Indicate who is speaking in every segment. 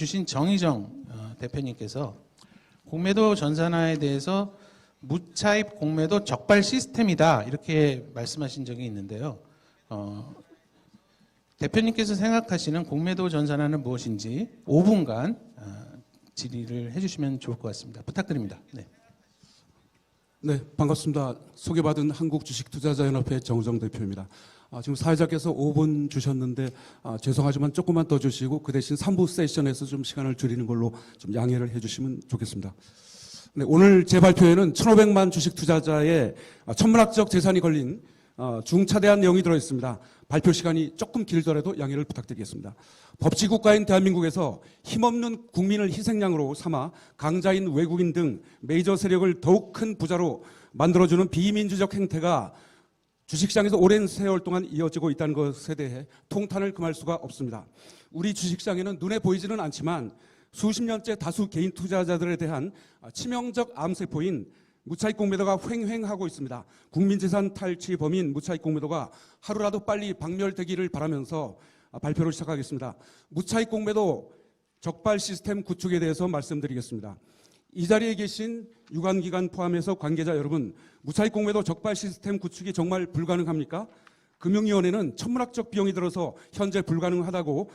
Speaker 1: 주신 정의정 대표님께서 공매도 전산화에 대해서 무차입 공매도 적발 시스템이다 이렇게 말씀하신 적이 있는데요. 대표님께서 생각하시는 공매도 전산화는 무엇인지 5분간 질의를 해주시면 좋을 것 같습니다. 부탁드립니다.
Speaker 2: 네, 반갑습니다. 소개받은 한국주식투자자연합회 정의정 대표입니다. 지금 사회자께서 5분 주셨는데 죄송하지만 조금만 더 주시고 그 대신 3부 세션에서 좀 시간을 줄이는 걸로 좀 양해를 해주시면 좋겠습니다. 네, 오늘 제 발표에는 1,500만 주식 투자자의 천문학적 재산이 걸린 중차대한 내용이 들어있습니다. 발표 시간이 조금 길더라도 양해를 부탁드리겠습니다. 법치국가인 대한민국에서 힘없는 국민을 희생양으로 삼아 강자인 외국인 등 메이저 세력을 더욱 큰 부자로 만들어주는 비민주적 행태가 주식시장에서 오랜 세월 동안 이어지고 있다는 것에 대해 통탄을 금할 수가 없습니다. 우리 주식시장에는 눈에 보이지는 않지만 수십 년째 다수 개인 투자자들에 대한 치명적 암세포인 무차익 공매도가 횡행하고 있습니다. 국민재산 탈취 범인 무차익 공매도가 하루라도 빨리 박멸되기를 바라면서 발표를 시작하겠습니다. 무차익 공매도 적발 시스템 구축에 대해서 말씀드리겠습니다. 이 자리에 계신 유관기관 포함해서 관계자 여러분, 무차익 공매도 적발 시스템 구축이 정말 불가능합니까? 금융위원회는 천문학적 비용이 들어서 현재 불가능하다고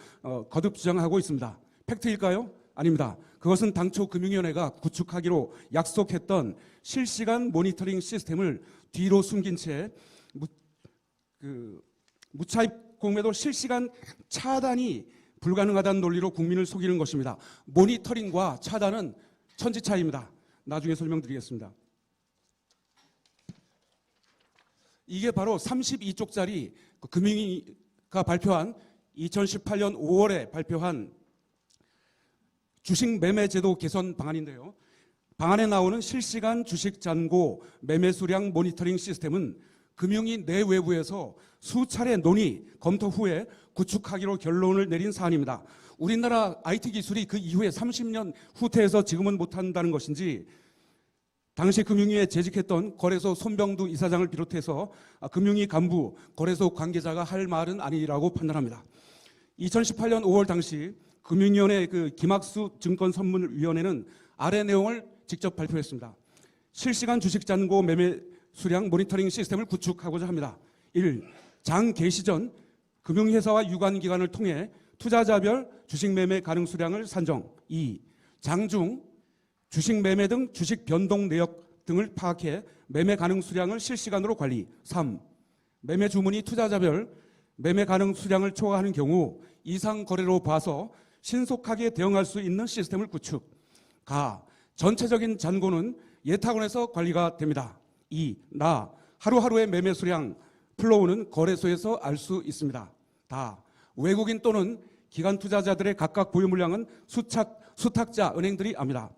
Speaker 2: 거듭 주장하고 있습니다. 팩트일까요? 아닙니다. 그것은 당초 금융위원회가 구축하기로 약속했던 실시간 모니터링 시스템을 뒤로 숨긴 채 무차익 공매도 실시간 차단이 불가능하다는 논리로 국민을 속이는 것입니다. 모니터링과 차단은 천지 차이입니다. 나중에 설명드리겠습니다. 이게 바로 32쪽짜리 금융위가 발표한 2018년 5월에 발표한 주식 매매 제도 개선 방안인데요. 방안에 나오는 실시간 주식 잔고 매매 수량 모니터링 시스템은 금융위 내외부에서 수차례 논의, 검토 후에 구축하기로 결론을 내린 사안입니다. 우리나라 IT 기술이 그 이후에 30년 후퇴해서 지금은 못한다는 것인지 당시 금융위에 재직했던 거래소 손병두 이사장을 비롯해서 금융위 간부, 거래소 관계자가 할 말은 아니라고 판단합니다. 2018년 5월 당시 금융위원회 김학수 증권선물위원회는 아래 내용을 직접 발표했습니다. 실시간 주식 잔고 매매 수량 모니터링 시스템을 구축하고자 합니다. 1. 장 개시 전 금융회사와 유관기관을 통해 투자자별 주식 매매 가능 수량을 산정. 2. 장중 주식 매매 등 주식 변동 내역 등을 파악해 매매 가능 수량을 실시간으로 관리. 3. 매매 주문이 투자자별 매매 가능 수량을 초과하는 경우 이상 거래로 봐서 신속하게 대응할 수 있는 시스템을 구축. 가. 전체적인 잔고는 예탁원에서 관리가 됩니다. 2. 하루하루의 매매 수량 플로우는 거래소에서 알 수 있습니다. 다. 외국인 또는 기관 투자자들의 각각 보유 물량은 수탁자 은행들이 압니다.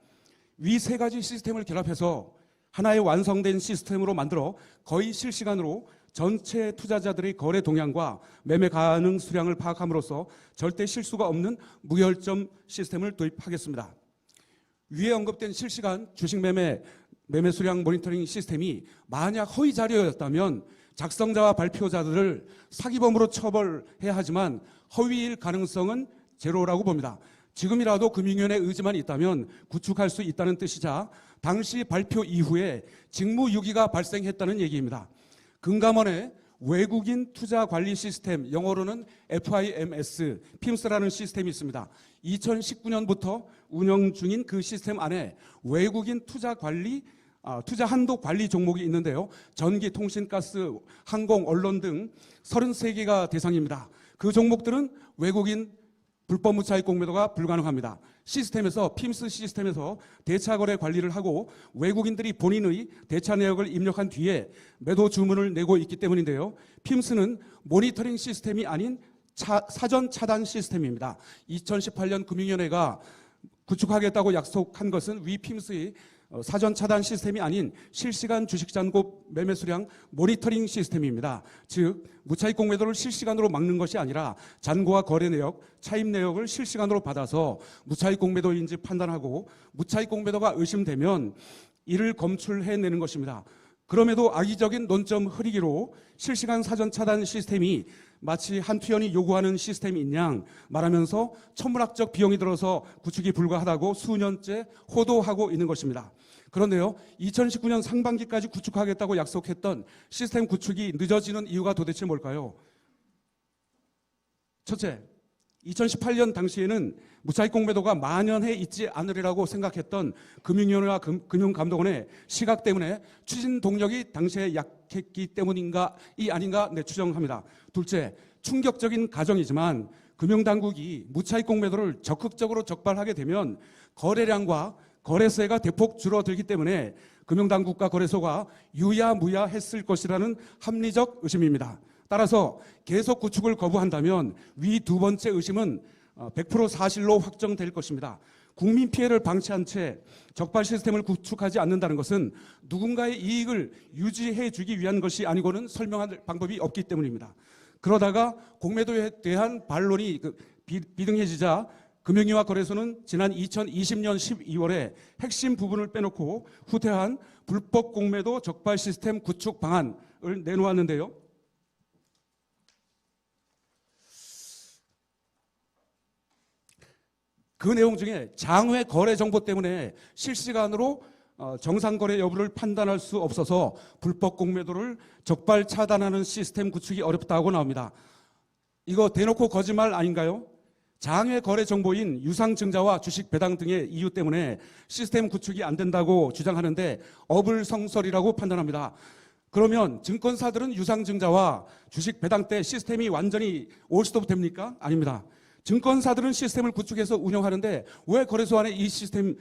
Speaker 2: 위 세 가지 시스템을 결합해서 하나의 완성된 시스템으로 만들어 거의 실시간으로 전체 투자자들의 거래 동향과 매매 가능 수량을 파악함으로써 절대 실수가 없는 무결점 시스템을 도입하겠습니다. 위에 언급된 실시간 주식 매매 수량 모니터링 시스템이 만약 허위 자료였다면 작성자와 발표자들을 사기범으로 처벌해야 하지만 허위일 가능성은 제로라고 봅니다. 지금이라도 금융위원회 의지만 있다면 구축할 수 있다는 뜻이자 당시 발표 이후에 직무유기가 발생했다는 얘기입니다. 금감원의 외국인 투자 관리 시스템, 영어로는 FIMS, PIMS라는 시스템이 있습니다. 2019년부터 운영 중인 그 시스템 안에 외국인 투자 한도 관리 종목이 있는데요. 전기, 통신, 가스, 항공, 언론 등 33개가 대상입니다. 그 종목들은 외국인 불법 무차익 공매도가 불가능합니다. 시스템에서 PIMS 시스템에서 대차 거래 관리를 하고 외국인들이 본인의 대차 내역을 입력한 뒤에 매도 주문을 내고 있기 때문인데요. PIMS는 모니터링 시스템이 아닌 사전 차단 시스템입니다. 2018년 금융위원회가 구축하겠다고 약속한 것은 위 PIMS의 사전 차단 시스템이 아닌 실시간 주식 잔고 매매 수량 모니터링 시스템입니다. 즉 무차익 공매도를 실시간으로 막는 것이 아니라 잔고와 거래 내역, 차입 내역을 실시간으로 받아서 무차익 공매도인지 판단하고 무차익 공매도가 의심되면 이를 검출해내는 것입니다. 그럼에도 악의적인 논점 흐리기로 실시간 사전 차단 시스템이 마치 한투연이 요구하는 시스템인 양 말하면서 천문학적 비용이 들어서 구축이 불가하다고 수년째 호도하고 있는 것입니다. 그런데요, 2019년 상반기까지 구축하겠다고 약속했던 시스템 구축이 늦어지는 이유가 도대체 뭘까요? 첫째, 2018년 당시에는 무차익 공매도가 만연해 있지 않으리라고 생각했던 금융위원회와 금융감독원의 시각 때문에 추진 동력이 당시에 약했기 때문인가이 아닌가 추정합니다. 둘째, 충격적인 가정이지만 금융당국이 무차익 공매도를 적극적으로 적발하게 되면 거래량과 거래세가 대폭 줄어들기 때문에 금융당국과 거래소가 유야무야했을 것이라는 합리적 의심입니다. 따라서 계속 구축을 거부한다면 위 두 번째 의심은 100% 사실로 확정될 것입니다. 국민 피해를 방치한 채 적발 시스템을 구축하지 않는다는 것은 누군가의 이익을 유지해 주기 위한 것이 아니고는 설명할 방법이 없기 때문입니다. 그러다가 공매도에 대한 반론이 비등해지자 금융위와 거래소는 지난 2020년 12월에 핵심 부분을 빼놓고 후퇴한 불법 공매도 적발 시스템 구축 방안을 내놓았는데요. 그 내용 중에 장외 거래 정보 때문에 실시간으로 정상 거래 여부를 판단할 수 없어서 불법 공매도를 적발 차단하는 시스템 구축이 어렵다고 나옵니다. 이거 대놓고 거짓말 아닌가요? 장외 거래 정보인 유상증자와 주식 배당 등의 이유 때문에 시스템 구축이 안 된다고 주장하는데 어불성설이라고 판단합니다. 그러면 증권사들은 유상증자와 주식 배당 때 시스템이 완전히 올스톱 됩니까? 아닙니다. 증권사들은 시스템을 구축해서 운영하는데 왜 거래소 안에 이 시스템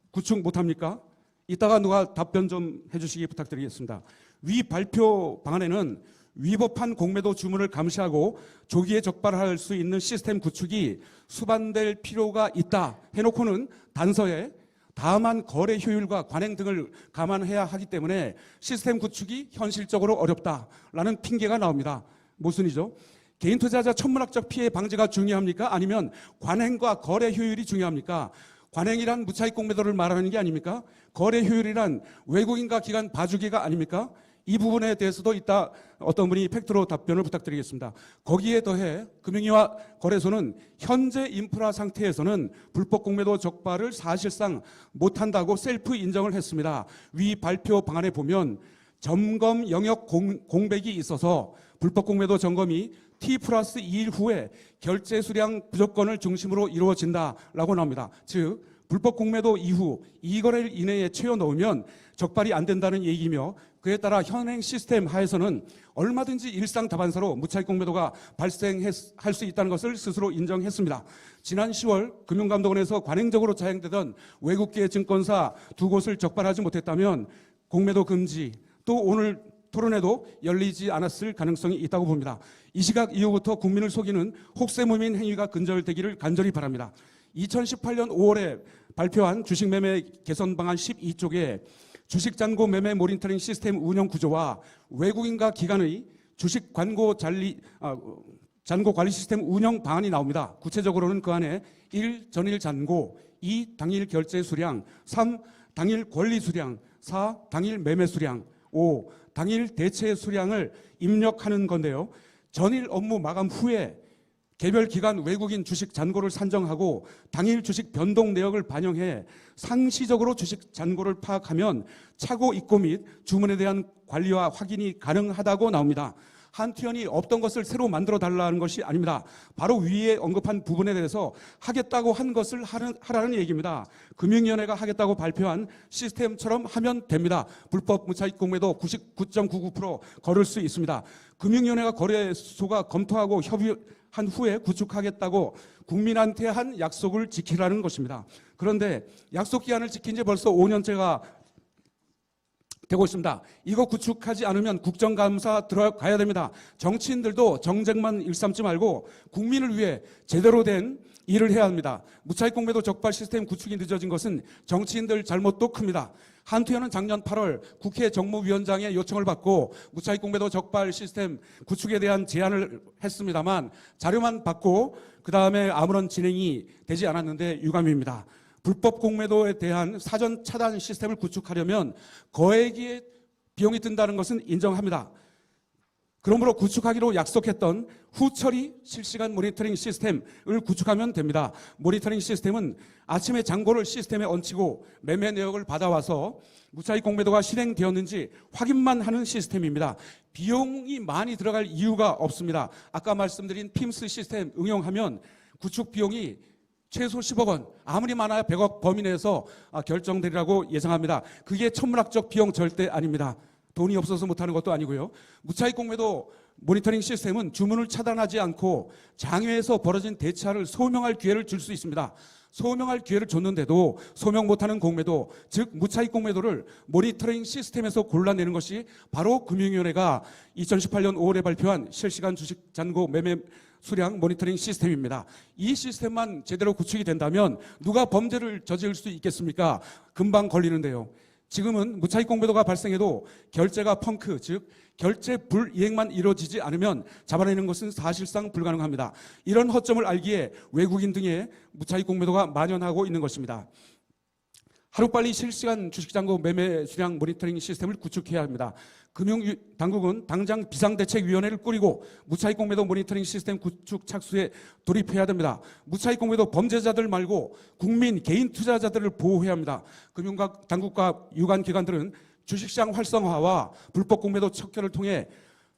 Speaker 2: 구축 못합니까? 이따가 누가 답변 좀 해주시기 부탁드리겠습니다. 위 발표 방안에는 위법한 공매도 주문을 감시하고 조기에 적발할 수 있는 시스템 구축이 수반될 필요가 있다 해놓고는 단서에 다만 거래 효율과 관행 등을 감안해야 하기 때문에 시스템 구축이 현실적으로 어렵다라는 핑계가 나옵니다. 모순이죠. 개인 투자자 천문학적 피해 방지가 중요합니까? 아니면 관행과 거래 효율이 중요합니까? 관행이란 무차익 공매도를 말하는 게 아닙니까? 거래 효율이란 외국인과 기관 봐주기가 아닙니까? 이 부분에 대해서도 이따 어떤 분이 팩트로 답변을 부탁드리겠습니다. 거기에 더해 금융위와 거래소는 현재 인프라 상태에서는 불법 공매도 적발을 사실상 못한다고 셀프 인정을 했습니다. 위 발표 방안에 보면 점검 영역 공백이 있어서 불법 공매도 점검이 T+2일 후에 결제 수량 부조건을 중심으로 이루어진다라고 나옵니다. 즉 불법 공매도 이후 2거래일 이내에 채워 넣으면 적발이 안 된다는 얘기이며 그에 따라 현행 시스템 하에서는 얼마든지 일상 다반사로 무차익 공매도가 발생할 수 있다는 것을 스스로 인정했습니다. 지난 10월 금융감독원에서 관행적으로 자행되던 외국계 증권사 두 곳을 적발하지 못했다면 공매도 금지 또 오늘 토론회도 열리지 않았을 가능성이 있다고 봅니다. 이 시각 이후부터 국민을 속이는 혹세무민 행위가 근절되기를 간절히 바랍니다. 2018년 5월에 발표한 주식매매 개선 방안 12쪽에 주식잔고 매매 모니터링 시스템 운영 구조와 외국인과 기관의 주식 잔고 관리 시스템 운영 방안이 나옵니다. 구체적으로는 그 안에 1. 전일 잔고 2. 당일 결제 수량 3. 당일 권리 수량 4. 당일 매매 수량 5. 당일 대체 수량을 입력하는 건데요. 전일 업무 마감 후에 개별 기관 외국인 주식 잔고를 산정하고 당일 주식 변동 내역을 반영해 상시적으로 주식 잔고를 파악하면 차고 입고 및 주문에 대한 관리와 확인이 가능하다고 나옵니다. 한투연이 없던 것을 새로 만들어 달라는 것이 아닙니다. 바로 위에 언급한 부분에 대해서 하겠다고 한 것을 하라는 얘기입니다. 금융위원회가 하겠다고 발표한 시스템처럼 하면 됩니다. 불법 무차익 공매도 99.99% 거를 수 있습니다. 금융위원회가 거래소가 검토하고 협의한 후에 구축하겠다고 국민한테 한 약속을 지키라는 것입니다. 그런데 약속 기한을 지킨 지 벌써 5년째가 되고 있습니다. 이거 구축하지 않으면 국정감사 들어가야 됩니다. 정치인들도 정쟁만 일삼지 말고 국민을 위해 제대로 된 일을 해야 합니다. 무차익 공매도 적발 시스템 구축이 늦어진 것은 정치인들 잘못도 큽니다. 한투연은 작년 8월 국회 정무위원장의 요청을 받고 무차익 공매도 적발 시스템 구축에 대한 제안을 했습니다만 자료만 받고 그 다음에 아무런 진행이 되지 않았는데 유감입니다. 불법 공매도에 대한 사전 차단 시스템을 구축하려면 거액의 비용이 든다는 것은 인정합니다. 그러므로 구축하기로 약속했던 후처리 실시간 모니터링 시스템을 구축하면 됩니다. 모니터링 시스템은 아침에 잔고를 시스템에 얹히고 매매 내역을 받아와서 무차익 공매도가 실행되었는지 확인만 하는 시스템입니다. 비용이 많이 들어갈 이유가 없습니다. 아까 말씀드린 PIMS 시스템 응용하면 구축 비용이 최소 10억 원, 아무리 많아야 100억 범위 내에서 결정되리라고 예상합니다. 그게 천문학적 비용 절대 아닙니다. 돈이 없어서 못하는 것도 아니고요. 무차익 공매도 모니터링 시스템은 주문을 차단하지 않고 장외에서 벌어진 대차를 소명할 기회를 줄 수 있습니다. 소명할 기회를 줬는데도 소명 못하는 공매도, 즉 무차익 공매도를 모니터링 시스템에서 골라내는 것이 바로 금융위원회가 2018년 5월에 발표한 실시간 주식 잔고 매매 수량 모니터링 시스템입니다. 이 시스템만 제대로 구축이 된다면 누가 범죄를 저지를 수 있겠습니까? 금방 걸리는데요. 지금은 무차익 공매도가 발생해도 결제가 펑크, 즉 결제 불이행만 이루어지지 않으면 잡아내는 것은 사실상 불가능합니다. 이런 허점을 알기에 외국인 등의 무차익 공매도가 만연하고 있는 것입니다. 하루빨리 실시간 주식잔고 매매 수량 모니터링 시스템을 구축해야 합니다. 금융당국은 당장 비상대책위원회를 꾸리고 무차익 공매도 모니터링 시스템 구축 착수에 돌입해야 됩니다. 무차익 공매도 범죄자들 말고 국민, 개인 투자자들을 보호해야 합니다. 금융당국과 유관기관들은 주식시장 활성화와 불법 공매도 척결을 통해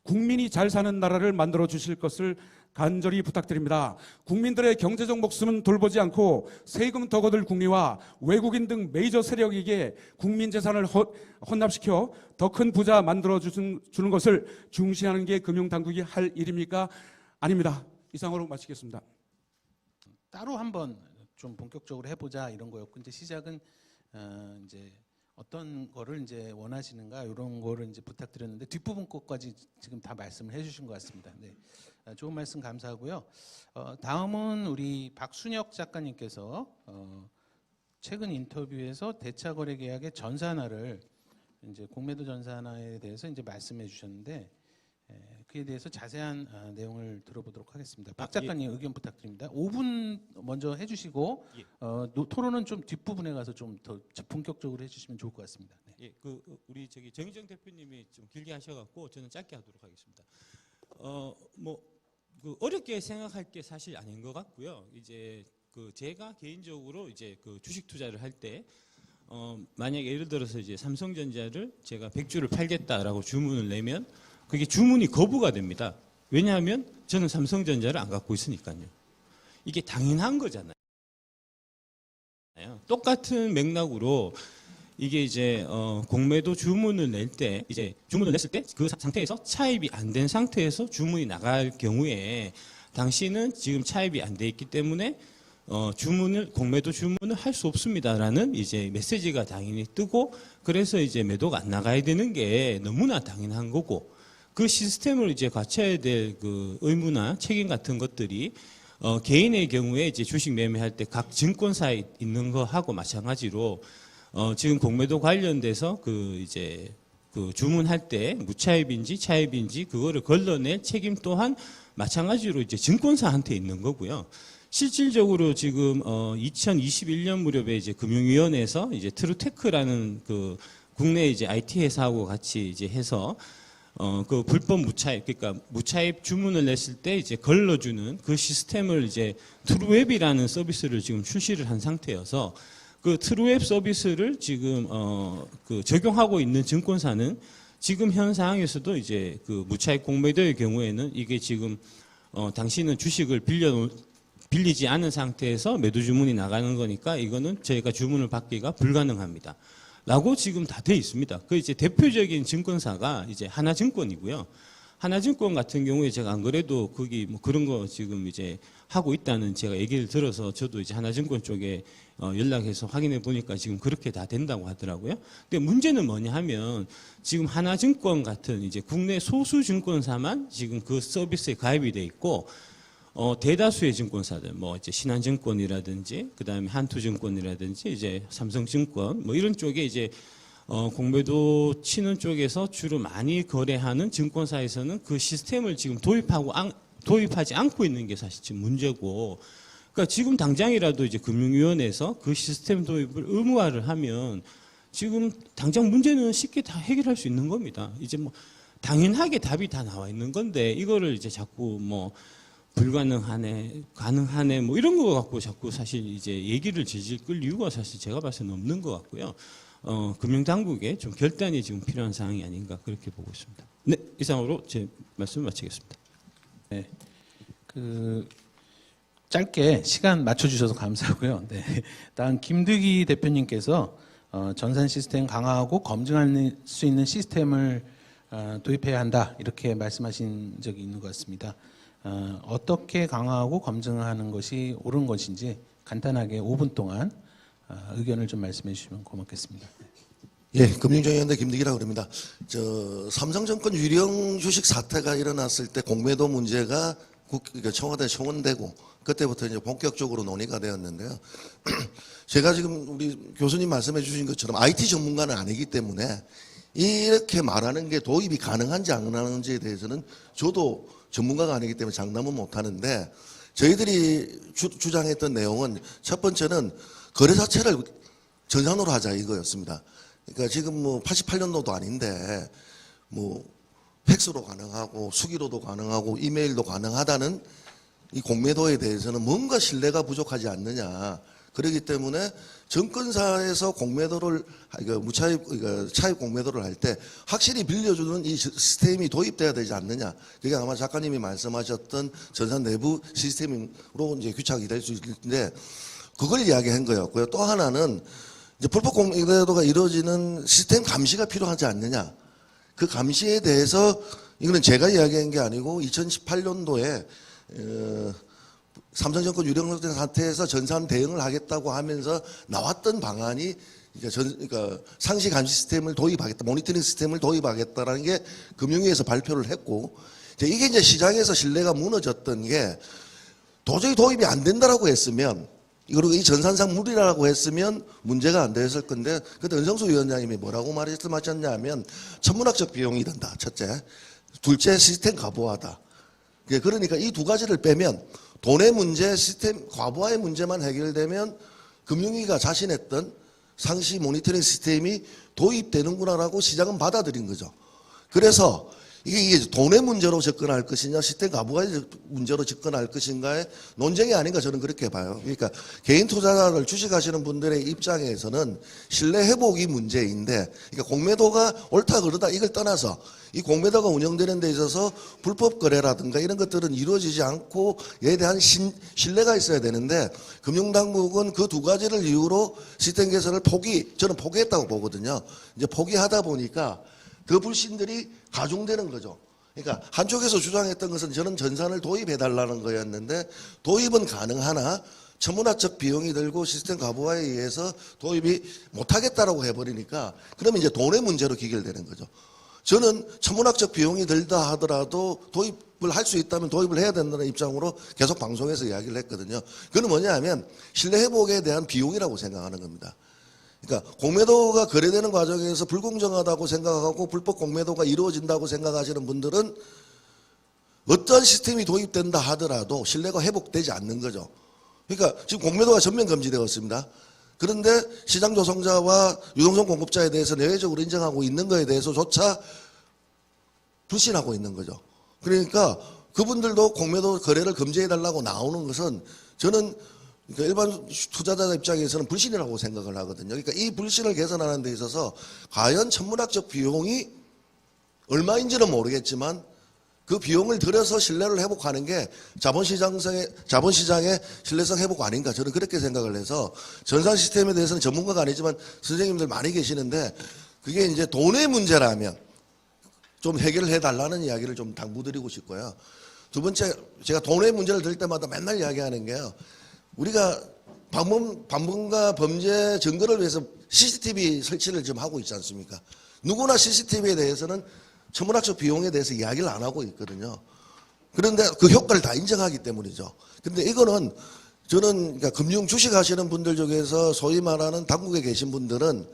Speaker 2: 국민이 잘 사는 나라를 만들어 주실 것을 간절히 부탁드립니다. 국민들의 경제적 목숨은 돌보지 않고 세금 더 거둘 국리와 외국인 등 메이저 세력에게 국민 재산을 헌납시켜 더 큰 부자 만들어 주는 것을 중시하는 게 금융당국이 할 일입니까? 아닙니다. 이상으로 마치겠습니다.
Speaker 1: 따로 한번 좀 본격적으로 해보자 이런 거였고, 이제 시작은 이제 어떤 거를 이제 원하시는가 이런 거를 이제 부탁드렸는데 뒷부분 것까지 지금 다 말씀을 해주신 것 같습니다. 네, 좋은 말씀 감사하고요. 다음은 우리 박순혁 작가님께서 최근 인터뷰에서 대차거래계약의 전산화를 이제 공매도 전산화에 대해서 이제 말씀해 주셨는데 그에 대해서 자세한 내용을 들어보도록 하겠습니다. 박 작가님 의견 부탁드립니다. 5분 먼저 해주시고 토론은 좀 뒷부분에 가서 좀 더 본격적으로 해주시면 좋을 것 같습니다. 네.
Speaker 3: 예, 우리 정희정 대표님이 좀 길게 하셔갖고 저는 짧게 하도록 하겠습니다. 어렵게 생각할 게 사실 아닌 것 같고요. 이제 제가 개인적으로 이제 주식 투자를 할 때 만약에 예를 들어서 이제 삼성전자를 제가 100주를 팔겠다라고 주문을 내면 그게 주문이 거부가 됩니다. 왜냐하면 저는 삼성전자를 안 갖고 있으니까요. 이게 당연한 거잖아요. 똑같은 맥락으로 이게 이제 공매도 주문을 낼 때 이제 주문을 냈을 때 그 상태에서 차입이 안 된 상태에서 주문이 나갈 경우에 당신은 지금 차입이 안 돼 있기 때문에 공매도 주문을 할 수 없습니다라는 이제 메시지가 당연히 뜨고 그래서 이제 매도가 안 나가야 되는 게 너무나 당연한 거고 그 시스템을 이제 갖춰야 될 그 의무나 책임 같은 것들이 개인의 경우에 이제 주식 매매할 때 각 증권사에 있는 거하고 마찬가지로 지금 공매도 관련돼서 이제 주문할 때 무차입인지 차입인지 그거를 걸러낼 책임 또한 마찬가지로 이제 증권사한테 있는 거고요. 실질적으로 지금 2021년 무렵에 이제 금융위원회에서 이제 트루테크라는 국내 이제 IT 회사하고 같이 이제 해서 불법 무차입, 그러니까 무차입 주문을 냈을 때 이제 걸러주는 그 시스템을 이제 트루웹이라는 서비스를 지금 출시를 한 상태여서 그 트루웹 서비스를 지금 적용하고 있는 증권사는 지금 현 상황에서도 이제 무차입 공매도의 경우에는 이게 지금 당신은 주식을 빌리지 않은 상태에서 매도 주문이 나가는 거니까 이거는 저희가 주문을 받기가 불가능합니다. 라고 지금 다 돼 있습니다. 그 이제 대표적인 증권사가 이제 하나증권이고요. 하나증권 같은 경우에 제가 안 그래도 거기 뭐 그런 거 지금 이제 하고 있다는 제가 얘기를 들어서 저도 이제 하나증권 쪽에 연락해서 확인해 보니까 지금 그렇게 다 된다고 하더라고요. 근데 문제는 뭐냐 하면 지금 하나증권 같은 이제 국내 소수 증권사만 지금 그 서비스에 가입이 돼 있고 대다수의 증권사들, 뭐 이제 신한증권이라든지, 그 다음에 한투증권이라든지, 이제 삼성증권, 뭐 이런 쪽에 이제 공매도 치는 쪽에서 주로 많이 거래하는 증권사에서는 그 시스템을 지금 도입하지 않고 있는 게 사실 지금 문제고, 그러니까 지금 당장이라도 이제 금융위원회에서 그 시스템 도입을 의무화를 하면 지금 당장 문제는 쉽게 다 해결할 수 있는 겁니다. 이제 뭐 당연하게 답이 다 나와 있는 건데 이거를 이제 자꾸 뭐 불가능하네, 가능하네 뭐 이런 거 갖고 자꾸 사실 이제 얘기를 질질 끌 이유가 사실 제가 봐서는 없는 것 같고요. 금융당국에 좀 결단이 지금 필요한 상황이 아닌가 그렇게 보고 있습니다. 네, 이상으로 제 말씀 마치겠습니다.
Speaker 1: 네, 짧게 시간 맞춰주셔서 감사하고요. 네, 다음 김득희 대표님께서 전산 시스템 강화하고 검증할 수 있는 시스템을 도입해야 한다 이렇게 말씀하신 적이 있는 것 같습니다. 어떻게 강화하고 검증하는 것이 옳은 것인지 간단하게 5분 동안 의견을 좀 말씀해 주시면 고맙겠습니다.
Speaker 4: 예, 금융정의연대 김득희라고 합니다. 삼성증권 유령 주식 사태가 일어났을 때 공매도 문제가 청와대 청원되고 그때부터 이제 본격적으로 논의가 되었는데요. 제가 지금 우리 교수님 말씀해 주신 것처럼 IT 전문가는 아니기 때문에 이렇게 말하는 게 도입이 가능한지 안 가능한지에 대해서는 저도 전문가가 아니기 때문에 장담은 못 하는데 저희들이 주장했던 내용은 첫 번째는 거래 자체를 전산으로 하자 이거였습니다. 그러니까 지금 뭐 88년도도 아닌데 뭐 팩스로 가능하고 수기로도 가능하고 이메일도 가능하다는 이 공매도에 대해서는 뭔가 신뢰가 부족하지 않느냐. 그렇기 때문에 증권사에서 공매도를 차입 공매도를 할 때 확실히 빌려주는 이 시스템이 도입돼야 되지 않느냐. 그게 아마 작가님이 말씀하셨던 전산 내부 시스템으로 이제 규착이 될 수 있는데 그걸 이야기한 거였고요. 또 하나는 이제 불법 공매도가 이루어지는 시스템 감시가 필요하지 않느냐. 그 감시에 대해서 이거는 제가 이야기한 게 아니고 2018년도에 삼성증권 유령 사태에서 전산 대응을 하겠다고 하면서 나왔던 방안이 그러니까 상시 감시 시스템을 도입하겠다, 모니터링 시스템을 도입하겠다라는 게 금융위에서 발표를 했고 이게 이제 시장에서 신뢰가 무너졌던 게 도저히 도입이 안 된다라고 했으면 그리고 이 전산상 무리라고 했으면 문제가 안 됐을 건데 그때 은성수 위원장님이 뭐라고 말씀하셨냐면 천문학적 비용이 든다. 첫째, 둘째 시스템 과부하다. 그러니까 이 두 가지를 빼면 돈의 문제, 시스템 과부하의 문제만 해결되면 금융위가 자신했던 상시 모니터링 시스템이 도입되는구나라고 시장은 받아들인 거죠. 그래서 이게 돈의 문제로 접근할 것이냐 시스템 과부하의 문제로 접근할 것인가의 논쟁이 아닌가 저는 그렇게 봐요. 그러니까 개인 투자자를 주식하시는 분들의 입장에서는 신뢰 회복이 문제인데 그러니까 공매도가 옳다 그르다 이걸 떠나서 이 공매도가 운영되는 데 있어서 불법 거래라든가 이런 것들은 이루어지지 않고 얘에 대한 신뢰가 있어야 되는데 금융당국은 그 두 가지를 이유로 시스템 개선을 저는 포기했다고 보거든요. 이제 포기하다 보니까 그 불신들이 가중되는 거죠. 그러니까 한쪽에서 주장했던 것은 저는 전산을 도입해달라는 거였는데 도입은 가능하나 천문학적 비용이 들고 시스템 과부하에 의해서 도입이 못하겠다라고 해버리니까 그러면 이제 돈의 문제로 귀결되는 거죠. 저는 천문학적 비용이 들다 하더라도 도입을 할 수 있다면 도입을 해야 된다는 입장으로 계속 방송에서 이야기를 했거든요. 그건 뭐냐 하면 신뢰 회복에 대한 비용이라고 생각하는 겁니다. 그러니까 공매도가 거래되는 과정에서 불공정하다고 생각하고 불법 공매도가 이루어진다고 생각하시는 분들은 어떠한 시스템이 도입된다 하더라도 신뢰가 회복되지 않는 거죠. 그러니까 지금 공매도가 전면 금지되었습니다. 그런데 시장 조성자와 유동성 공급자에 대해서 내외적으로 인정하고 있는 것에 대해서조차 불신하고 있는 거죠. 그러니까 그분들도 공매도 거래를 금지해달라고 나오는 것은 저는 그러니까 일반 투자자 입장에서는 불신이라고 생각을 하거든요. 그러니까 이 불신을 개선하는 데 있어서 과연 천문학적 비용이 얼마인지는 모르겠지만 그 비용을 들여서 신뢰를 회복하는 게 자본시장의 신뢰성 회복 아닌가 저는 그렇게 생각을 해서 전산 시스템에 대해서는 전문가가 아니지만 선생님들 많이 계시는데 그게 이제 돈의 문제라면 좀 해결을 해달라는 이야기를 좀 당부드리고 싶고요. 두 번째 제가 돈의 문제를 들 때마다 맨날 이야기하는 게요. 우리가 방문과 범죄 증거를 위해서 CCTV 설치를 지금 하고 있지 않습니까? 누구나 CCTV에 대해서는 천문학적 비용에 대해서 이야기를 안 하고 있거든요. 그런데 그 효과를 다 인정하기 때문이죠. 근데 이거는 저는 그러니까 금융 주식 하시는 분들 중에서 소위 말하는 당국에 계신 분들은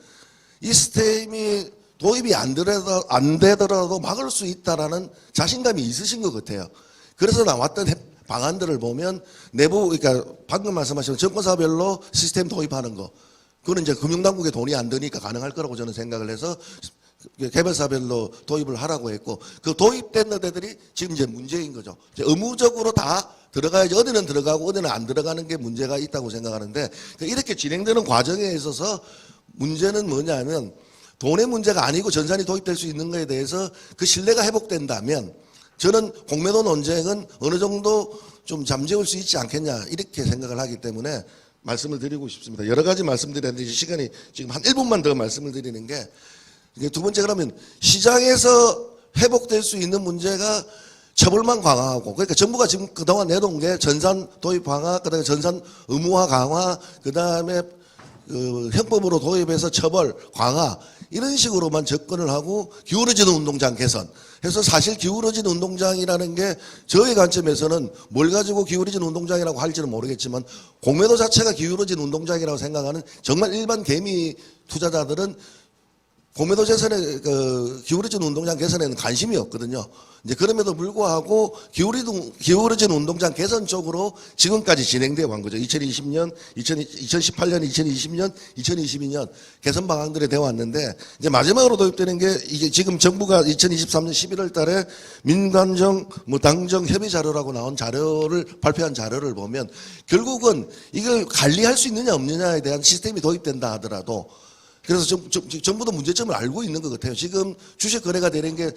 Speaker 4: 이 시스템이 도입이 안 되더라도 막을 수 있다라는 자신감이 있으신 것 같아요. 그래서 나왔던 방안들을 보면 내부 그러니까 방금 말씀하신 증권사별로 시스템 도입하는 거 그거는 이제 금융당국에 돈이 안 드니까 가능할 거라고 저는 생각을 해서 개별사별로 도입을 하라고 했고, 그 도입된 데들이 지금 이제 문제인 거죠. 이제 의무적으로 다 들어가야지 어디는 들어가고 어디는 안 들어가는 게 문제가 있다고 생각하는데, 이렇게 진행되는 과정에 있어서 문제는 뭐냐면 돈의 문제가 아니고 전산이 도입될 수 있는 것에 대해서 그 신뢰가 회복된다면 저는 공매도 논쟁은 어느 정도 좀 잠재울 수 있지 않겠냐 이렇게 생각을 하기 때문에 말씀을 드리고 싶습니다. 여러 가지 말씀드렸는데 시간이 지금 한 1분만 더 말씀을 드리는 게, 이게 두 번째, 그러면 시장에서 회복될 수 있는 문제가 처벌만 강화하고, 그러니까 정부가 지금 그동안 내놓은 게 전산 도입 강화, 그다음에 전산 의무화 강화, 그다음에 형법으로 도입해서 처벌 강화, 이런 식으로만 접근을 하고 기울어지는 운동장 개선 해서, 사실 기울어진 운동장이라는 게 저의 관점에서는 뭘 가지고 기울어진 운동장이라고 할지는 모르겠지만 공매도 자체가 기울어진 운동장이라고 생각하는 정말 일반 개미 투자자들은 공매도 재산에 기울어진 운동장 개선에는 관심이 없거든요. 이제 그럼에도 불구하고 기울어진 운동장 개선 쪽으로 지금까지 진행되어 온 거죠. 2020년, 2018년, 2020년, 2022년 개선 방안들이 되어 왔는데, 이제 마지막으로 도입되는 게 이게 지금 정부가 2023년 11월 달에 민관정 당정 협의 자료라고 나온 자료를 발표한 자료를 보면 결국은 이걸 관리할 수 있느냐 없느냐에 대한 시스템이 도입된다 하더라도, 그래서 정부도 문제점을 알고 있는 것 같아요. 지금 주식 거래가 되는 게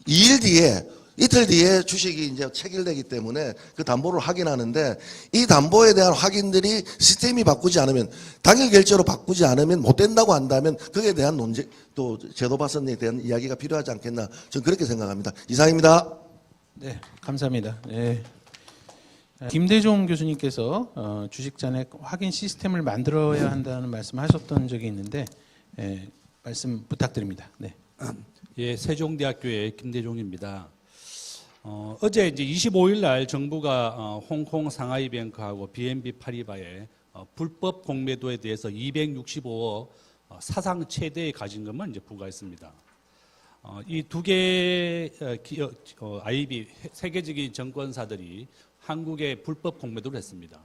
Speaker 4: 2일 뒤에, 이틀 뒤에 주식이 이제 체결되기 때문에 그 담보를 확인하는데, 이 담보에 대한 확인들이 시스템이 바꾸지 않으면, 당일 결제로 바꾸지 않으면 못 된다고 한다면 그에 대한 논쟁, 또 제도 발전에 대한 이야기가 필요하지 않겠나, 저는 그렇게 생각합니다. 이상입니다.
Speaker 1: 네, 감사합니다. 네. 김대종 교수님께서 주식 잔액 확인 시스템을 만들어야 한다는 말씀하셨던 적이 있는데, 말씀 부탁드립니다. 네.
Speaker 5: 예, 세종대학교의 김대종입니다. 어제 이제 25일 날 정부가 홍콩 상하이뱅크하고 BNB 파리바의 불법 공매도에 대해서 265억 사상 최대의 가진금을 이제 부과했습니다. 이 두 개의 IB 세계적인 정권사들이 한국에 불법 공매도를 했습니다.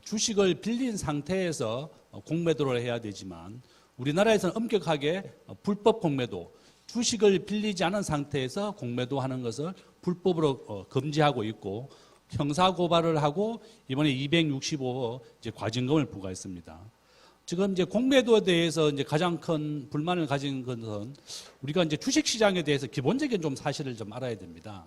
Speaker 5: 주식을 빌린 상태에서 공매도를 해야 되지만 우리나라에서는 엄격하게 불법 공매도, 주식을 빌리지 않은 상태에서 공매도하는 것을 불법으로 금지하고 있고, 형사 고발을 하고 이번에 265억 이제 과징금을 부과했습니다. 지금 이제 공매도에 대해서 이제 가장 큰 불만을 가진 것은 우리가 이제 주식 시장에 대해서 기본적인 좀 사실을 좀 알아야 됩니다.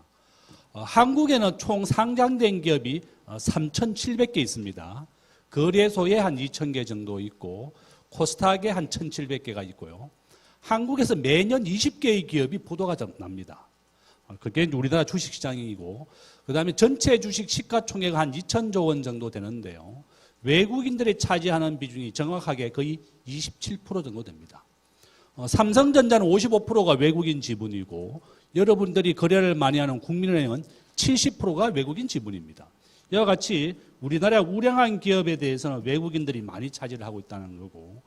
Speaker 5: 한국에는 총 상장된 기업이 3,700개 있습니다. 거래소에 한 2,000개 정도 있고 코스닥에 한 1,700개가 있고요. 한국에서 매년 20개의 기업이 보도가 납니다. 그게 우리나라 주식시장이고, 그 다음에 전체 주식 시가총액 한 2,000조 원 정도 되는데요. 외국인들이 차지하는 비중이 정확하게 거의 27% 정도 됩니다. 삼성전자는 55%가 외국인 지분이고, 여러분들이 거래를 많이 하는 국민은행은 70%가 외국인 지분입니다. 이와 같이 우리나라 우량한 기업에 대해서는 외국인들이 많이 차지를 하고 있다는 거고,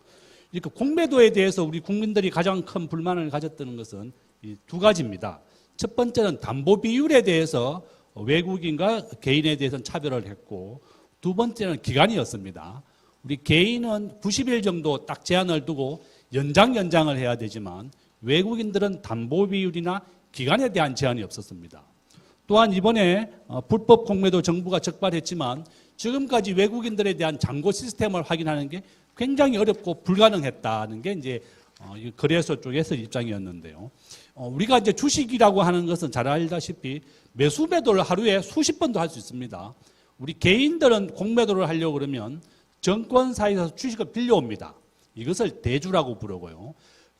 Speaker 5: 이렇게 공매도에 대해서 우리 국민들이 가장 큰 불만을 가졌던 것은 이 두 가지입니다. 첫 번째는 담보 비율에 대해서 외국인과 개인에 대해서는 차별을 했고, 두 번째는 기간이었습니다. 우리 개인은 90일 정도 딱 제한을 두고 연장을 해야 되지만 외국인들은 담보 비율이나 기간에 대한 제한이 없었습니다. 또한 이번에 불법 공매도 정부가 적발했지만 지금까지 외국인들에 대한 잔고 시스템을 확인하는 게 굉장히 어렵고 불가능했다는 게 이제 거래소 쪽에서 입장이었는데요. 우리가 이제 주식이라고 하는 것은 잘 알다시피 매수 매도를 하루에 수십 번도 할 수 있습니다. 우리 개인들은 공매도를 하려고 그러면 정권사에서 주식을 빌려옵니다. 이것을 대주라고 부르고요.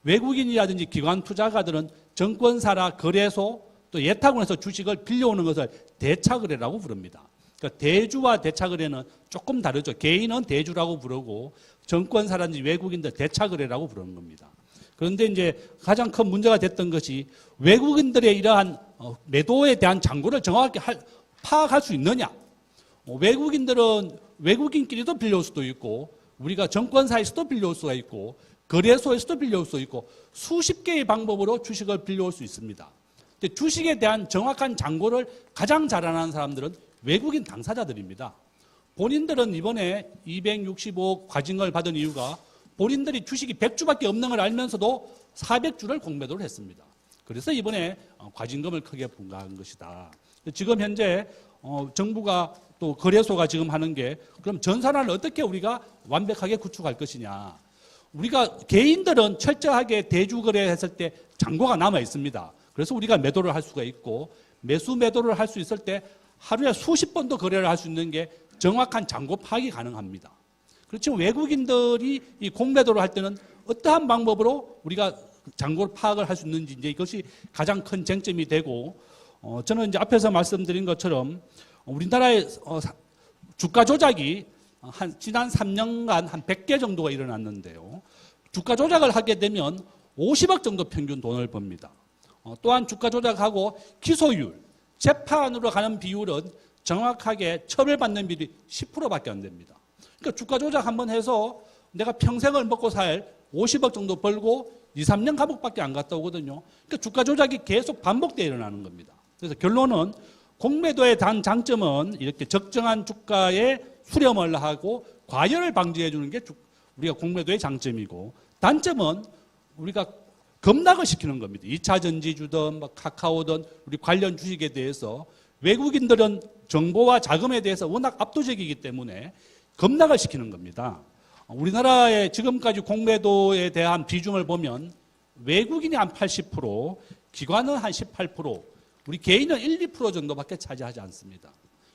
Speaker 5: 외국인이라든지 기관 투자가들은 정권사나 거래소 또 예탁원에서 주식을 빌려오는 것을 대차거래라고 부릅니다. 그러니까 대주와 대차거래는 조금 다르죠. 개인은 대주라고 부르고 정권사라든지 외국인들 대차거래라고 부르는 겁니다. 그런데 이제 가장 큰 문제가 됐던 것이 외국인들의 이러한 매도에 대한 잔고를 정확하게 파악할 수 있느냐. 외국인들은 외국인끼리도 빌려올 수도 있고, 우리가 정권사에서도 빌려올 수가 있고, 거래소에서도 빌려올 수 있고, 수십 개의 방법으로 주식을 빌려올 수 있습니다. 근데 주식에 대한 정확한 잔고를 가장 잘하는 사람들은 외국인 당사자들입니다. 본인들은 이번에 265억 과징금을 받은 이유가 본인들이 주식이 100주밖에 없는 걸 알면서도 400주를 공매도를 했습니다. 그래서 이번에 과징금을 크게 부과한 것이다. 지금 현재 정부가 또 거래소가 지금 하는 게 그럼 전산화를 어떻게 우리가 완벽하게 구축할 것이냐. 우리가 개인들은 철저하게 대주거래했을 때 잔고가 남아 있습니다. 그래서 우리가 매도를 할 수가 있고 매수 매도를 할 수 있을 때 하루에 수십 번도 거래를 할 수 있는 게 정확한 잔고 파악이 가능합니다. 그렇지만 외국인들이 이 공매도를 할 때는 어떠한 방법으로 우리가 잔고 파악을 할 수 있는지 이제 이것이 가장 큰 쟁점이 되고 저는 이제 앞에서 말씀드린 것처럼 우리나라의 주가 조작이 지난 3년간 한 100개 정도가 일어났는데요. 주가 조작을 하게 되면 50억 정도 평균 돈을 법니다. 또한 주가 조작하고 기소율, 재판으로 가는 비율은 정확하게 처벌받는 비율이 10%밖에 안 됩니다. 그러니까 주가 조작 한번 해서 내가 평생을 먹고 살 50억 정도 벌고 2, 3년 감옥밖에 안 갔다 오거든요. 그러니까 주가 조작이 계속 반복되어 일어나는 겁니다. 그래서 결론은 공매도의 장점은 이렇게 적정한 주가에 수렴을 하고 과열을 방지해 주는 게 우리가 공매도의 장점이고 단점은 우리가 급락을 시키는 겁니다. 2차 전지주든 카카오든 우리 관련 주식에 대해서 외국인들은 정보와 자금에 대해서 워낙 압도적이기 때문에 급락을 시키는 겁니다. 우리나라의 지금까지 공매도에 대한 비중을 보면 외국인이 한 80%, 기관은 한 18%, 우리 개인은 1, 2% 정도밖에 차지하지 않습니다.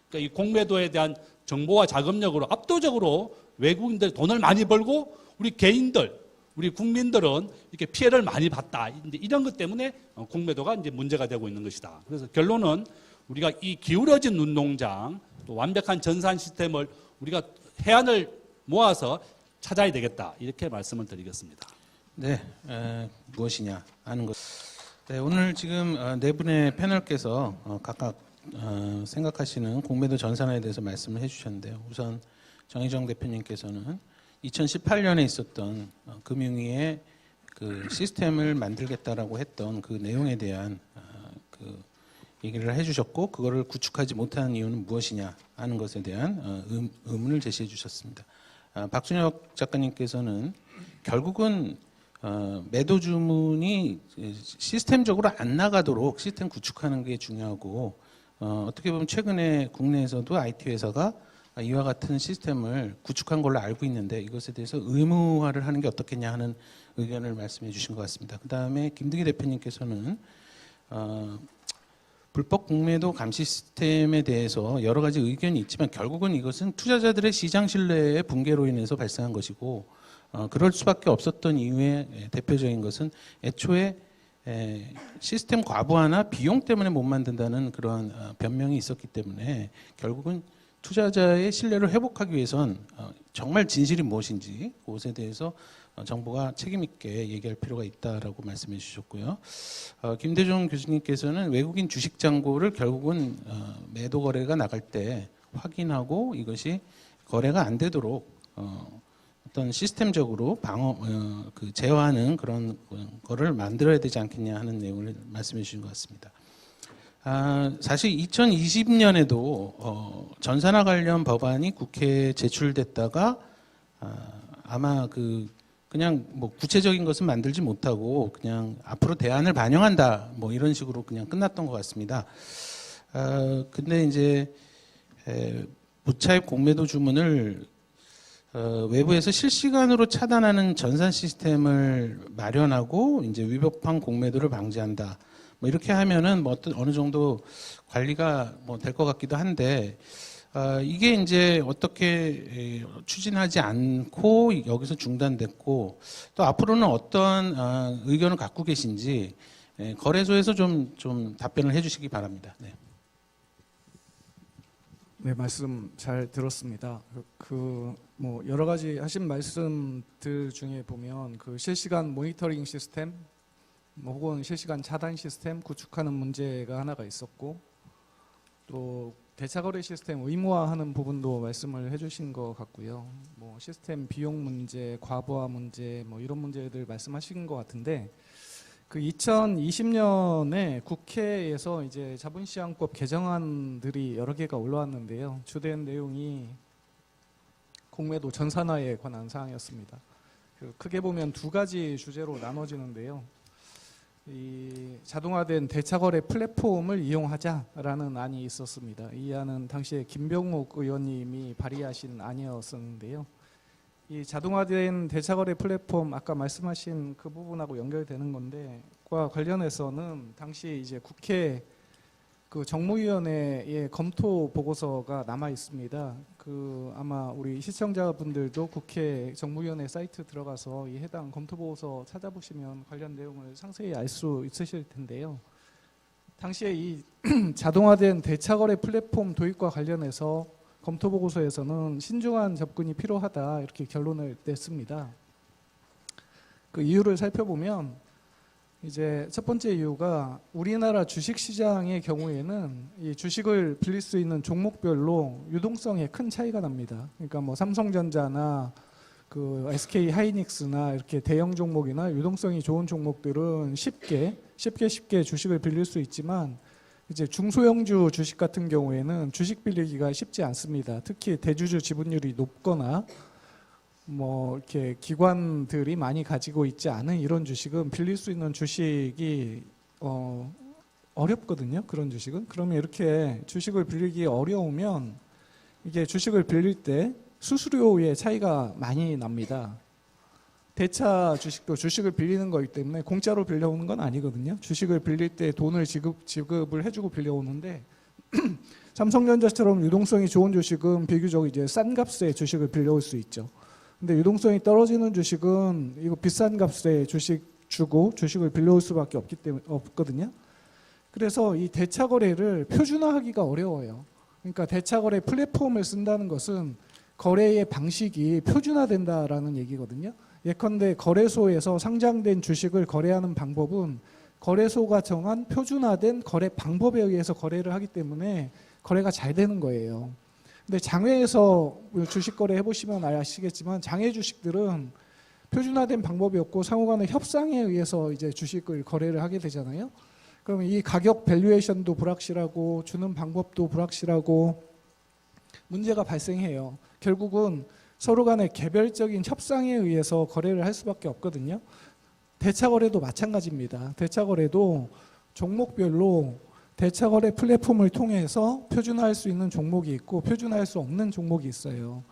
Speaker 5: 그러니까 이 공매도에 대한 정보와 자금력으로 압도적으로 외국인들이 돈을 많이 벌고 우리 개인들, 우리 국민들은 이렇게 피해를 많이 봤다. 이런 것 때문에 공매도가 이제 문제가 되고 있는 것이다. 그래서 결론은 우리가 이 기울어진 눈농장, 또 완벽한 전산 시스템을 우리가 해안을 모아서 찾아야 되겠다. 이렇게 말씀을 드리겠습니다.
Speaker 1: 네, 무엇이냐 하는 것. 네, 오늘 지금 네 분의 패널께서 각각 생각하시는 공매도 전산화에 대해서 말씀을 해주셨는데요. 우선 정의정 대표님께서는 2018년에 있었던 금융위의 그 시스템을 만들겠다라고 했던 그 내용에 대한 그 얘기를 해주셨고 그거를 구축하지 못하는 이유는 무엇이냐 하는 것에 대한 의문을 제시해 주셨습니다. 박준혁 작가님께서는 결국은 매도 주문이 시스템적으로 안 나가도록 시스템 구축하는 게 중요하고 어떻게 보면 최근에 국내에서도 IT 회사가 이와 같은 시스템을 구축한 걸로 알고 있는데 이것에 대해서 의무화를 하는 게 어떻겠냐 하는 의견을 말씀해 주신 것 같습니다. 그다음에 김등희 대표님께서는 불법 공매도 감시 시스템에 대해서 여러 가지 의견이 있지만 결국은 이것은 투자자들의 시장 신뢰의 붕괴로 인해서 발생한 것이고 그럴 수밖에 없었던 이유의 대표적인 것은 애초에 시스템 과부하나 비용 때문에 못 만든다는 그런 변명이 있었기 때문에 결국은 투자자의 신뢰를 회복하기 위해선 정말 진실이 무엇인지 그것에 대해서 정부가 책임 있게 얘기할 필요가 있다라고 말씀해 주셨고요. 김대중 교수님께서는 외국인 주식 잔고를 결국은 매도 거래가 나갈 때 확인하고 이것이 거래가 안 되도록 어떤 시스템적으로 제어하는 그런 거를 만들어야 되지 않겠냐 하는 내용을 말씀해 주신 것 같습니다. 사실 2020년에도 전산화 관련 법안이 국회에 제출됐다가 아마 그냥 뭐 구체적인 것은 만들지 못하고 그냥 앞으로 대안을 반영한다 뭐 이런 식으로 그냥 끝났던 것 같습니다. 근데 이제 무차입 공매도 주문을 외부에서 실시간으로 차단하는 전산 시스템을 마련하고 이제 위법한 공매도를 방지한다. 뭐 이렇게 하면은 뭐 어느 정도 관리가 뭐 될 것 같기도 한데 이게 이제 어떻게 추진하지 않고 여기서 중단됐고 또 앞으로는 어떤 의견을 갖고 계신지 거래소에서 좀 답변을 해주시기 바랍니다. 네.
Speaker 6: 네, 말씀 잘 들었습니다. 뭐 여러 가지 하신 말씀들 중에 보면 그 실시간 모니터링 시스템, 뭐 혹은 실시간 차단 시스템 구축하는 문제가 하나가 있었고, 또 대차거래 시스템 의무화하는 부분도 말씀을 해주신 것 같고요. 뭐 시스템 비용 문제, 과부하 문제, 뭐 이런 문제들 말씀하신 것 같은데. 그 2020년에 국회에서 이제 자본시장법 개정안들이 여러 개가 올라왔는데요. 주된 내용이 공매도 전산화에 관한 사항이었습니다. 크게 보면 두 가지 주제로 나눠지는데요. 이 자동화된 대차거래 플랫폼을 이용하자라는 안이 있었습니다. 이 안은 당시에 김병욱 의원님이 발의하신 안이었었는데요. 이 자동화된 대차거래 플랫폼 아까 말씀하신 그 부분하고 연결되는 건데, 과 관련해서는 당시 이제 국회 그 정무위원회의 검토 보고서가 남아 있습니다. 그 아마 우리 시청자분들도 국회 정무위원회 사이트 들어가서 이 해당 검토 보고서 찾아보시면 관련 내용을 상세히 알 수 있으실 텐데요. 당시에 이 자동화된 대차거래 플랫폼 도입과 관련해서 검토 보고서에서는 신중한 접근이 필요하다 이렇게 결론을 냈습니다. 그 이유를 살펴보면 이제 첫 번째 이유가 우리나라 주식시장의 경우에는 이 주식을 빌릴 수 있는 종목별로 유동성에 큰 차이가 납니다. 그러니까 뭐 삼성전자나 그 SK 하이닉스나 이렇게 대형 종목이나 유동성이 좋은 종목들은 쉽게 주식을 빌릴 수 있지만 이제 중소형주 주식 같은 경우에는 주식 빌리기가 쉽지 않습니다. 특히 대주주 지분율이 높거나 뭐 이렇게 기관들이 많이 가지고 있지 않은 이런 주식은 빌릴 수 있는 주식이 어렵거든요. 그런 주식은. 그러면 이렇게 주식을 빌리기 어려우면 이게 주식을 빌릴 때 수수료의 차이가 많이 납니다. 대차 주식도 주식을 빌리는 거기 때문에 공짜로 빌려오는 건 아니거든요. 주식을 빌릴 때 돈을 지급을 해주고 빌려오는데 삼성전자처럼 유동성이 좋은 주식은 비교적 이제 싼 값에 주식을 빌려올 수 있죠. 근데 유동성이 떨어지는 주식은 이거 비싼 값에 주식 주고 주식을 빌려올 수밖에 없거든요. 그래서 이 대차 거래를 표준화하기가 어려워요. 그러니까 대차 거래 플랫폼을 쓴다는 것은 거래의 방식이 표준화된다라는 얘기거든요. 예컨대 거래소에서 상장된 주식을 거래하는 방법은 거래소가 정한 표준화된 거래 방법에 의해서 거래를 하기 때문에 거래가 잘 되는 거예요. 근데 장외에서 주식 거래 해보시면 아시겠지만 장외 주식들은 표준화된 방법이 없고 상호간의 협상에 의해서 이제 주식을 거래를 하게 되잖아요. 그럼 이 가격 밸류에이션도 불확실하고 주는 방법도 불확실하고 문제가 발생해요. 결국은 서로 간의 개별적인 협상에 의해서 거래를 할 수밖에 없거든요. 대차 거래도 마찬가지입니다. 대차 거래도 종목별로 대차 거래 플랫폼을 통해서 표준화할 수 있는 종목이 있고 표준화할 수 없는 종목이 있어요.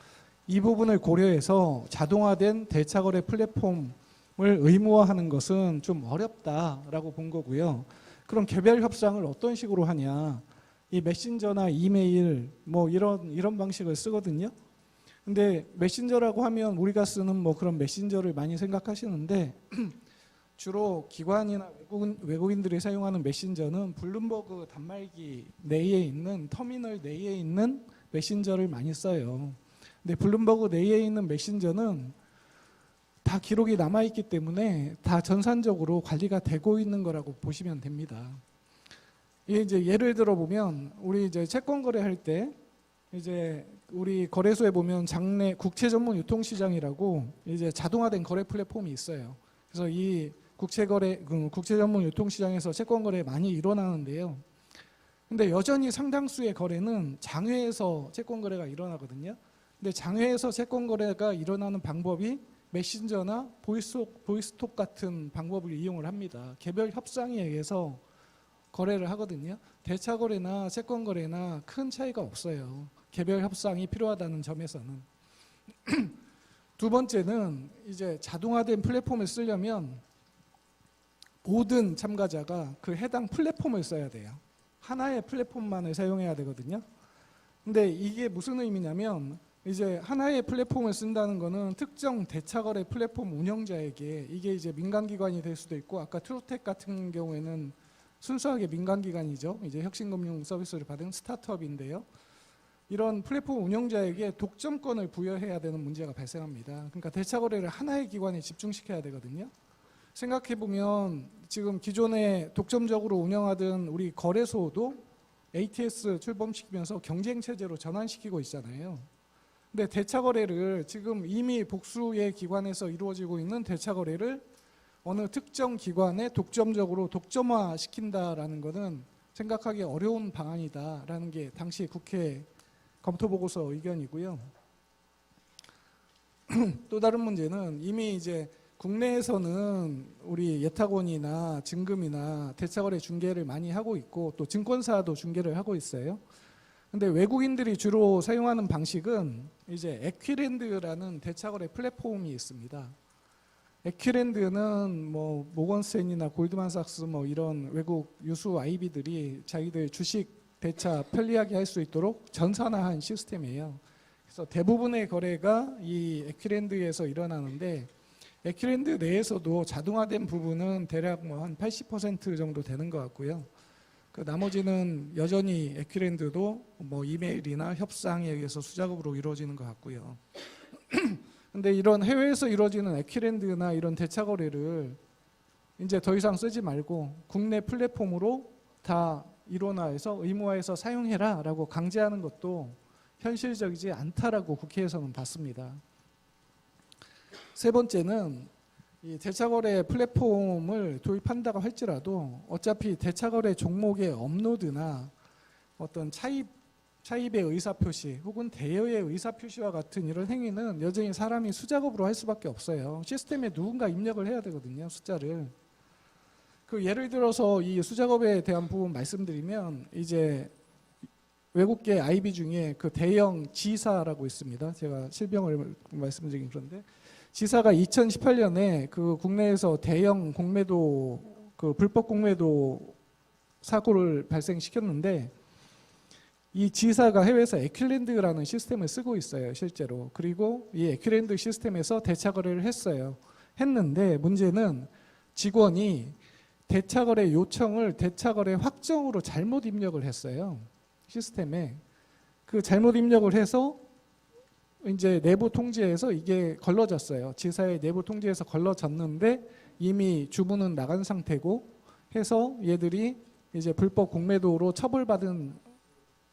Speaker 6: 이 부분을 고려해서 자동화된 대차 거래 플랫폼을 의무화하는 것은 좀 어렵다라고 본 거고요. 그럼 개별 협상을 어떤 식으로 하냐? 이 메신저나 이메일 뭐 이런 방식을 쓰거든요. 근데 메신저라고 하면 우리가 쓰는 뭐 그런 메신저를 많이 생각하시는데 주로 기관이나 외국인들이 사용하는 메신저는 블룸버그 단말기 내에 있는 터미널 내에 있는 메신저를 많이 써요. 근데 블룸버그 내에 있는 메신저는 다 기록이 남아있기 때문에 다 전산적으로 관리가 되고 있는 거라고 보시면 됩니다. 이게 이제 예를 들어 보면 우리 이제 채권 거래할 때 이제 우리 거래소에 보면 장내 국채 전문 유통시장이라고 이제 자동화된 거래 플랫폼이 있어요. 그래서 이 국채 전문 유통시장에서 채권 거래 많이 일어나는데요. 근데 여전히 상당수의 거래는 장외에서 채권 거래가 일어나거든요. 근데 장외에서 채권 거래가 일어나는 방법이 메신저나 보이스톡 같은 방법을 이용을 합니다. 개별 협상에 의해서 거래를 하거든요. 대차 거래나 채권 거래나 큰 차이가 없어요. 개별 협상이 필요하다는 점에서는. 두 번째는 이제 자동화된 플랫폼을 쓰려면 모든 참가자가 그 해당 플랫폼을 써야 돼요. 하나의 플랫폼만을 사용해야 되거든요. 근데 이게 무슨 의미냐면 이제 하나의 플랫폼을 쓴다는 거는 특정 대차거래 플랫폼 운영자에게 이게 이제 민간기관이 될 수도 있고 아까 트루텍 같은 경우에는 순수하게 민간기관이죠. 이제 혁신금융 서비스를 받은 스타트업인데요. 이런 플랫폼 운영자에게 독점권을 부여해야 되는 문제가 발생합니다. 그러니까 대차거래를 하나의 기관에 집중시켜야 되거든요. 생각해보면 지금 기존에 독점적으로 운영하던 우리 거래소도 ATS 출범시키면서 경쟁체제로 전환시키고 있잖아요. 근데 대차거래를 지금 이미 복수의 기관에서 이루어지고 있는 대차거래를 어느 특정 기관에 독점적으로 독점화시킨다라는 것은 생각하기 어려운 방안이다라는 게 당시 국회 검토보고서 의견이고요. 또 다른 문제는 이미 이제 국내에서는 우리 예탁원이나 증금이나 대차거래 중개를 많이 하고 있고 또 증권사도 중개를 하고 있어요. 근데 외국인들이 주로 사용하는 방식은 이제 에퀴랜드라는 대차거래 플랫폼이 있습니다. 에퀴랜드는 뭐 모건스탠리나 골드만삭스 뭐 이런 외국 유수 IB들이 자기들 주식 대차 편리하게 할 수 있도록 전산화한 시스템이에요. 그래서 대부분의 거래가 이 에퀴랜드에서 일어나는데 에퀴랜드 내에서도 자동화된 부분은 대략 뭐 한 80% 정도 되는 것 같고요. 그 나머지는 여전히 에퀴랜드도 뭐 이메일이나 협상에 의해서 수작업으로 이루어지는 것 같고요. 근데 이런 해외에서 이루어지는 에퀴랜드나 이런 대차 거래를 이제 더 이상 쓰지 말고 국내 플랫폼으로 다 일원화해서 의무화해서 사용해라라고 강제하는 것도 현실적이지 않다라고 국회에서는 봤습니다. 세 번째는 이 대차거래 플랫폼을 도입한다고 할지라도 어차피 대차거래 종목의 업로드나 어떤 차입의 의사표시 혹은 대여의 의사표시와 같은 이런 행위는 여전히 사람이 수작업으로 할 수밖에 없어요. 시스템에 누군가 입력을 해야 되거든요, 숫자를. 그 예를 들어서 이 수작업에 대한 부분 말씀드리면 이제 외국계 IB 중에 그 대형 G사라고 있습니다. 제가 실명을 말씀드리긴 그런데 G사가 2018년에 그 국내에서 대형 공매도 그 불법 공매도 사고를 발생시켰는데 이 G사가 해외에서 에퀴랜드라는 시스템을 쓰고 있어요, 실제로. 그리고 이 에퀴랜드 시스템에서 대차 거래를 했는데 문제는 직원이 대차거래 요청을 대차거래 확정으로 잘못 입력을 했어요. 시스템에. 그 잘못 입력을 해서 이제 내부 통지에서 이게 걸러졌어요. 지사의 내부 통지에서 걸러졌는데 이미 주문은 나간 상태고 해서 얘들이 이제 불법 공매도로 처벌받은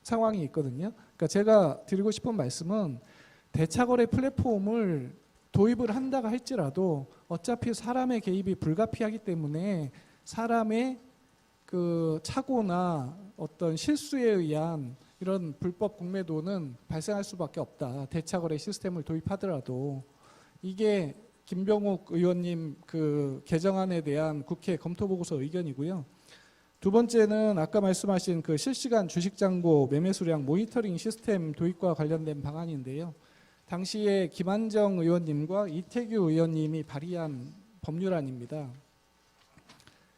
Speaker 6: 상황이 있거든요. 그러니까 제가 드리고 싶은 말씀은 대차거래 플랫폼을 도입을 한다고 할지라도 어차피 사람의 개입이 불가피하기 때문에 사람의 그 착오나 어떤 실수에 의한 이런 불법 공매도는 발생할 수밖에 없다. 대차거래 시스템을 도입하더라도 이게 김병욱 의원님 그 개정안에 대한 국회 검토보고서 의견이고요. 두 번째는 아까 말씀하신 그 실시간 주식잔고 매매수량 모니터링 시스템 도입과 관련된 방안인데요. 당시에 김한정 의원님과 이태규 의원님이 발의한 법률안입니다.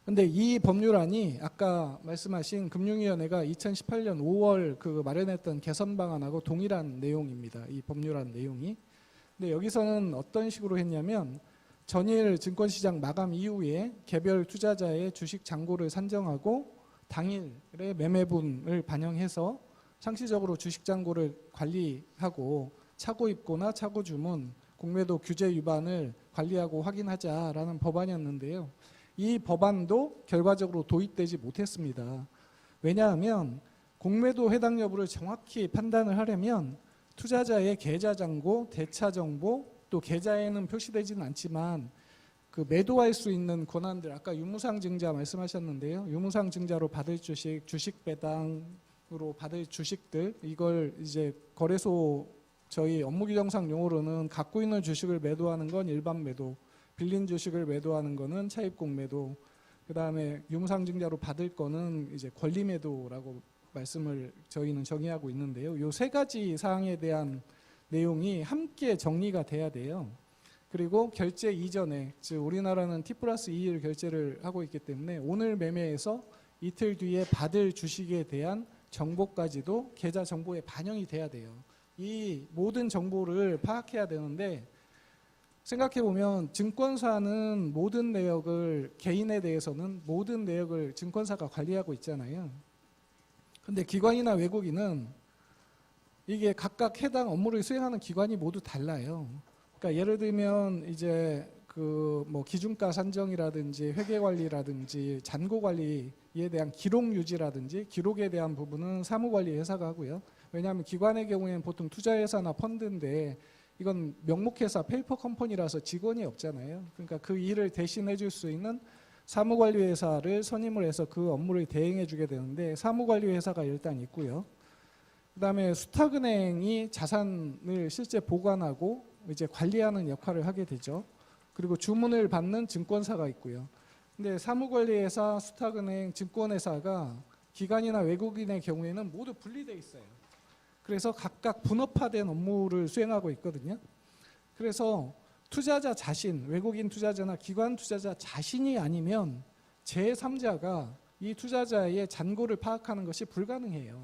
Speaker 6: 근데 이 법률안이 아까 말씀하신 금융위원회가 2018년 5월 그 마련했던 개선 방안하고 동일한 내용입니다. 이 법률안 내용이. 근데 여기서는 어떤 식으로 했냐면 전일 증권시장 마감 이후에 개별 투자자의 주식 잔고를 산정하고 당일의 매매분을 반영해서 상시적으로 주식 잔고를 관리하고 차고 입고나 차고 주문, 공매도 규제 위반을 관리하고 확인하자라는 법안이었는데요. 이 법안도 결과적으로 도입되지 못했습니다. 왜냐하면 공매도 해당 여부를 정확히 판단을 하려면 투자자의 계좌 잔고, 대차 정보, 또 계좌에는 표시되지는 않지만 그 매도할 수 있는 권한들, 아까 유무상 증자 말씀하셨는데요. 유무상 증자로 받을 주식, 주식 배당으로 받을 주식들, 이걸 이제 거래소 저희 업무규정상 용어로는 갖고 있는 주식을 매도하는 건 일반 매도, 빌린 주식을 매도하는 거는 차입 공매도, 그다음에 유무상증자로 받을 거는 이제 권리 매도라고 말씀을 저희는 정의하고 있는데요. 이 세 가지 사항에 대한 내용이 함께 정리가 돼야 돼요. 그리고 결제 이전에, 즉 우리나라는 T+2일 결제를 하고 있기 때문에 오늘 매매에서 이틀 뒤에 받을 주식에 대한 정보까지도 계좌 정보에 반영이 돼야 돼요. 이 모든 정보를 파악해야 되는데 생각해보면 증권사는 모든 내역을, 개인에 대해서는 모든 내역을 증권사가 관리하고 있잖아요. 근데 기관이나 외국인은 이게 각각 해당 업무를 수행하는 기관이 모두 달라요. 그러니까 예를 들면 이제 그 뭐 기준가 산정이라든지 회계 관리라든지 잔고 관리에 대한 기록 유지라든지 기록에 대한 부분은 사무관리 회사가 하고요. 왜냐하면 기관의 경우에는 보통 투자회사나 펀드인데 이건 명목회사 페이퍼 컴퍼니라서 직원이 없잖아요. 그러니까 그 일을 대신해 줄 수 있는 사무관리회사를 선임을 해서 그 업무를 대행해 주게 되는데 사무관리회사가 일단 있고요. 그다음에 수탁은행이 자산을 실제 보관하고 이제 관리하는 역할을 하게 되죠. 그리고 주문을 받는 증권사가 있고요. 근데 사무관리회사, 수탁은행, 증권회사가 기관이나 외국인의 경우에는 모두 분리되어 있어요. 그래서 각각 분업화된 업무를 수행하고 있거든요. 그래서 투자자 자신, 외국인 투자자나 기관 투자자 자신이 아니면 제3자가 이 투자자의 잔고를 파악하는 것이 불가능해요.